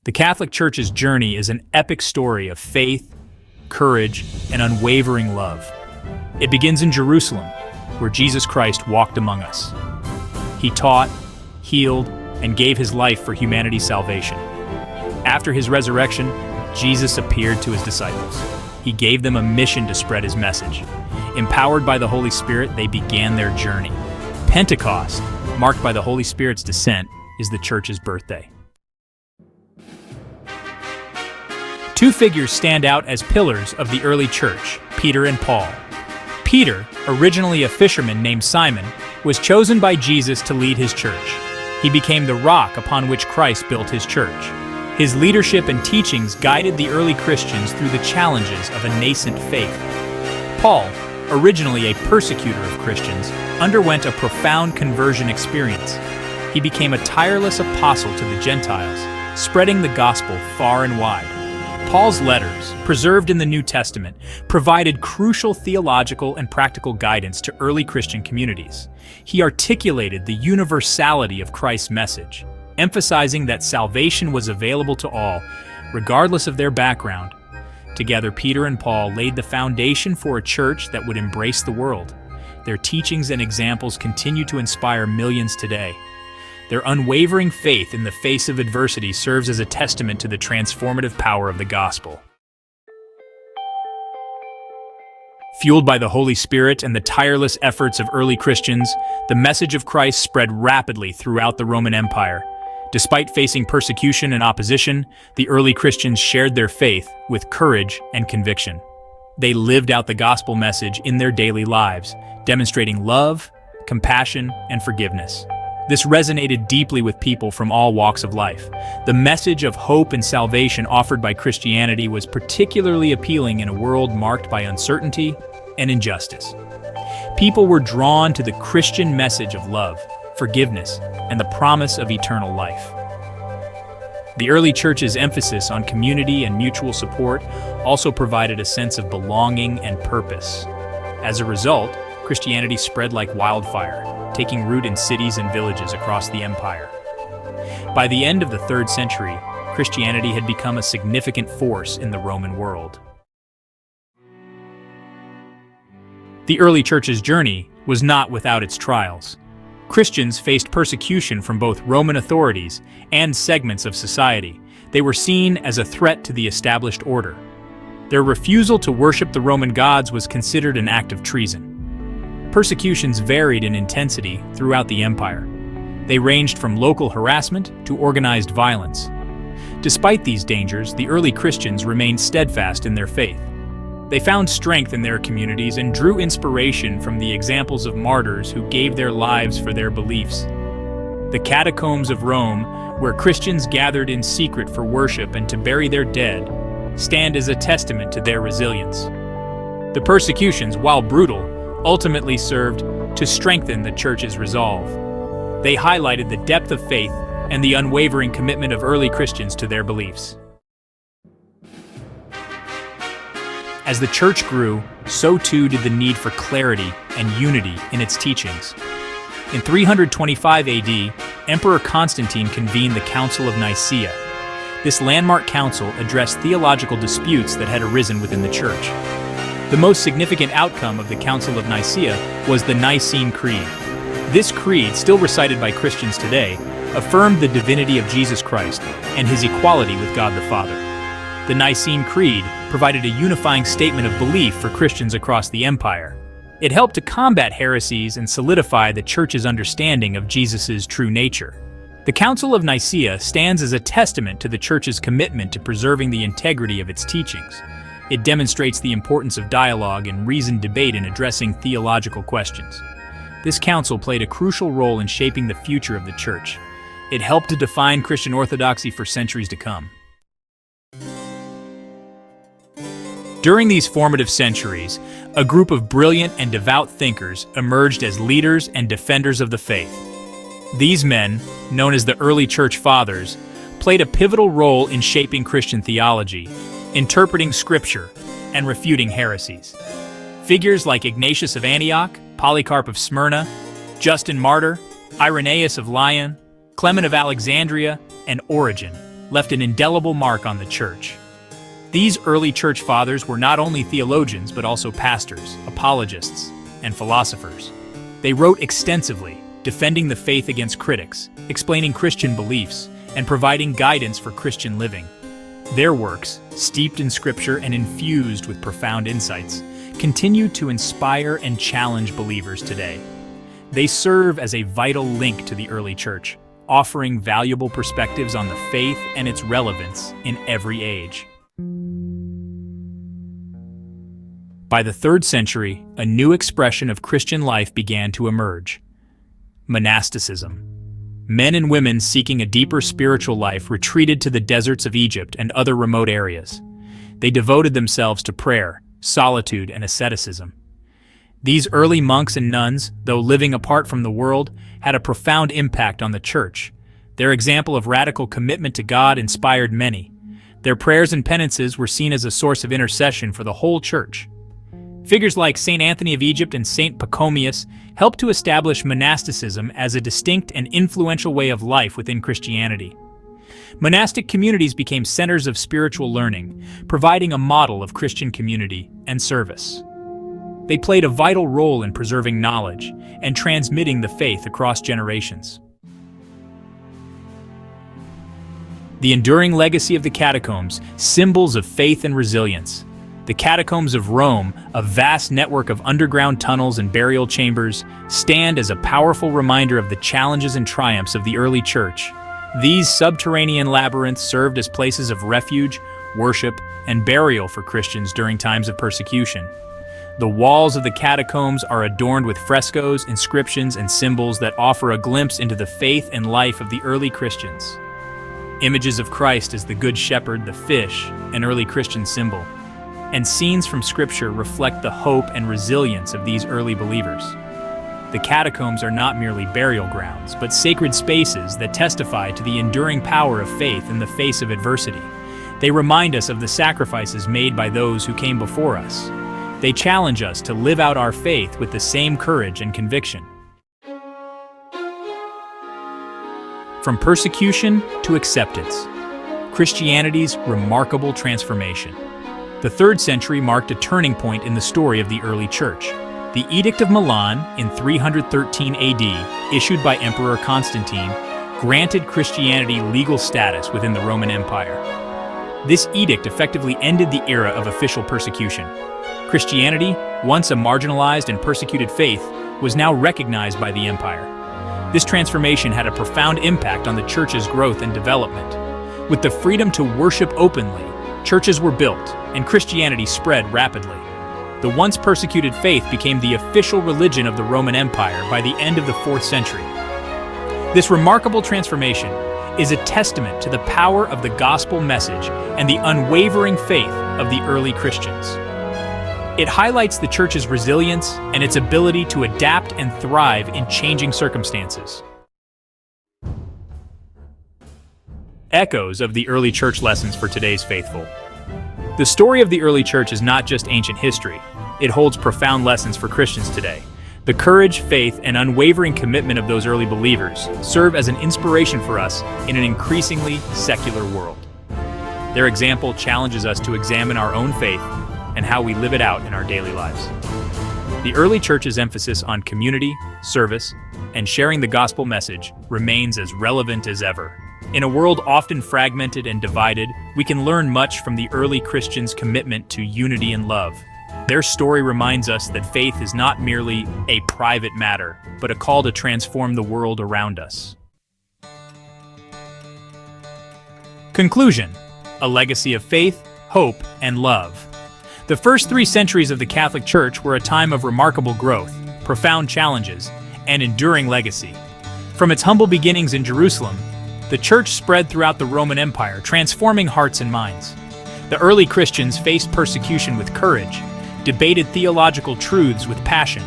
The Catholic Church's journey is an epic story of faith, courage, and unwavering love. It begins in Jerusalem, where Jesus Christ walked among us. He taught, healed, and gave his life for humanity's salvation. After his resurrection, Jesus appeared to his disciples. He gave them a mission to spread his message. Empowered by the Holy Spirit, they began their journey. Pentecost, marked by the Holy Spirit's descent, is the Church's birthday. Two figures stand out as pillars of the early Church, Peter and Paul. Peter, originally a fisherman named Simon, was chosen by Jesus to lead his church. He became the rock upon which Christ built his church. His leadership and teachings guided the early Christians through the challenges of a nascent faith. Paul, originally a persecutor of Christians, underwent a profound conversion experience. He became a tireless apostle to the Gentiles, spreading the gospel far and wide. Paul's letters, preserved in the New Testament, provided crucial theological and practical guidance to early Christian communities. He articulated the universality of Christ's message, emphasizing that salvation was available to all, regardless of their background. Together, Peter and Paul laid the foundation for a church that would embrace the world. Their teachings and examples continue to inspire millions today. Their unwavering faith in the face of adversity serves as a testament to the transformative power of the gospel. Fueled by the Holy Spirit and the tireless efforts of early Christians, the message of Christ spread rapidly throughout the Roman Empire. Despite facing persecution and opposition, the early Christians shared their faith with courage and conviction. They lived out the gospel message in their daily lives, demonstrating love, compassion, and forgiveness. This resonated deeply with people from all walks of life. The message of hope and salvation offered by Christianity was particularly appealing in a world marked by uncertainty and injustice. People were drawn to the Christian message of love, forgiveness, and the promise of eternal life. The early church's emphasis on community and mutual support also provided a sense of belonging and purpose. As a result, Christianity spread like wildfire, taking root in cities and villages across the empire. By the end of the 3rd century, Christianity had become a significant force in the Roman world. The early church's journey was not without its trials. Christians faced persecution from both Roman authorities and segments of society. They were seen as a threat to the established order. Their refusal to worship the Roman gods was considered an act of treason. Persecutions varied in intensity throughout the empire. They ranged from local harassment to organized violence. Despite these dangers, the early Christians remained steadfast in their faith. They found strength in their communities and drew inspiration from the examples of martyrs who gave their lives for their beliefs. The catacombs of Rome, where Christians gathered in secret for worship and to bury their dead, stand as a testament to their resilience. The persecutions, while brutal, ultimately served to strengthen the church's resolve. They highlighted the depth of faith and the unwavering commitment of early Christians to their beliefs. As the church grew, so too did the need for clarity and unity in its teachings. In 325 AD, Emperor Constantine convened the Council of Nicaea. This landmark council addressed theological disputes that had arisen within the church. The most significant outcome of the Council of Nicaea was the Nicene Creed. This creed, still recited by Christians today, affirmed the divinity of Jesus Christ and his equality with God the Father. The Nicene Creed provided a unifying statement of belief for Christians across the empire. It helped to combat heresies and solidify the church's understanding of Jesus' true nature. The Council of Nicaea stands as a testament to the church's commitment to preserving the integrity of its teachings. It demonstrates the importance of dialogue and reasoned debate in addressing theological questions. This council played a crucial role in shaping the future of the church. It helped to define Christian orthodoxy for centuries to come. During these formative centuries, a group of brilliant and devout thinkers emerged as leaders and defenders of the faith. These men, known as the early church fathers, played a pivotal role in shaping Christian theology, interpreting scripture, and refuting heresies. Figures like Ignatius of Antioch, Polycarp of Smyrna, Justin Martyr, Irenaeus of Lyon, Clement of Alexandria, and Origen left an indelible mark on the church. These early church fathers were not only theologians but also pastors, apologists, and philosophers. They wrote extensively, defending the faith against critics, explaining Christian beliefs, and providing guidance for Christian living. Their works, steeped in scripture and infused with profound insights, continue to inspire and challenge believers today. They serve as a vital link to the early church, offering valuable perspectives on the faith and its relevance in every age. By the 3rd century, a new expression of Christian life began to emerge: monasticism. Men and women seeking a deeper spiritual life retreated to the deserts of Egypt and other remote areas. They devoted themselves to prayer, solitude, and asceticism. These early monks and nuns, though living apart from the world, had a profound impact on the church. Their example of radical commitment to God inspired many. Their prayers and penances were seen as a source of intercession for the whole church. Figures like St. Anthony of Egypt and St. Pachomius helped to establish monasticism as a distinct and influential way of life within Christianity. Monastic communities became centers of spiritual learning, providing a model of Christian community and service. They played a vital role in preserving knowledge and transmitting the faith across generations. The enduring legacy of the catacombs, symbols of faith and resilience. The catacombs of Rome, a vast network of underground tunnels and burial chambers, stand as a powerful reminder of the challenges and triumphs of the early church. These subterranean labyrinths served as places of refuge, worship, and burial for Christians during times of persecution. The walls of the catacombs are adorned with frescoes, inscriptions, and symbols that offer a glimpse into the faith and life of the early Christians. Images of Christ as the Good Shepherd, the fish, an early Christian symbol, and scenes from Scripture reflect the hope and resilience of these early believers. The catacombs are not merely burial grounds, but sacred spaces that testify to the enduring power of faith in the face of adversity. They remind us of the sacrifices made by those who came before us. They challenge us to live out our faith with the same courage and conviction. From persecution to acceptance, Christianity's remarkable transformation. The 3rd century marked a turning point in the story of the early church. The Edict of Milan in 313 AD, issued by Emperor Constantine, granted Christianity legal status within the Roman Empire. This edict effectively ended the era of official persecution. Christianity, once a marginalized and persecuted faith, was now recognized by the empire. This transformation had a profound impact on the church's growth and development. With the freedom to worship openly, churches were built, and Christianity spread rapidly. The once persecuted faith became the official religion of the Roman Empire by the end of the 4th century. This remarkable transformation is a testament to the power of the gospel message and the unwavering faith of the early Christians. It highlights the church's resilience and its ability to adapt and thrive in changing circumstances. Echoes of the early church lessons for today's faithful. The story of the early church is not just ancient history. It holds profound lessons for Christians today. The courage, faith, and unwavering commitment of those early believers serve as an inspiration for us in an increasingly secular world. Their example challenges us to examine our own faith and how we live it out in our daily lives. The early church's emphasis on community, service, and sharing the gospel message remains as relevant as ever. In a world often fragmented and divided, we can learn much from the early Christians' commitment to unity and love. Their story reminds us that faith is not merely a private matter, but a call to transform the world around us. Conclusion: a legacy of faith, hope, and love. The first 3 centuries of the Catholic Church were a time of remarkable growth, profound challenges, and enduring legacy. From its humble beginnings in Jerusalem, the Church spread throughout the Roman Empire, transforming hearts and minds. The early Christians faced persecution with courage, debated theological truths with passion,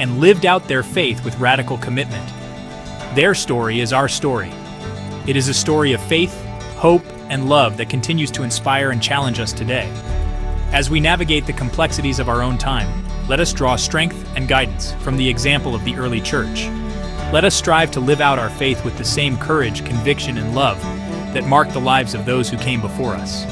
and lived out their faith with radical commitment. Their story is our story. It is a story of faith, hope, and love that continues to inspire and challenge us today. As we navigate the complexities of our own time, let us draw strength and guidance from the example of the early Church. Let us strive to live out our faith with the same courage, conviction, and love that marked the lives of those who came before us.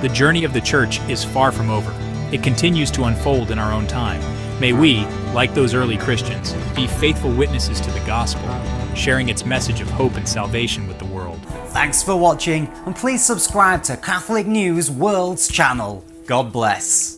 The journey of the church is far from over. It continues to unfold in our own time. May we, like those early Christians, be faithful witnesses to the gospel, sharing its message of hope and salvation with the world. Thanks for watching, and please subscribe to Catholic News World's channel. God bless.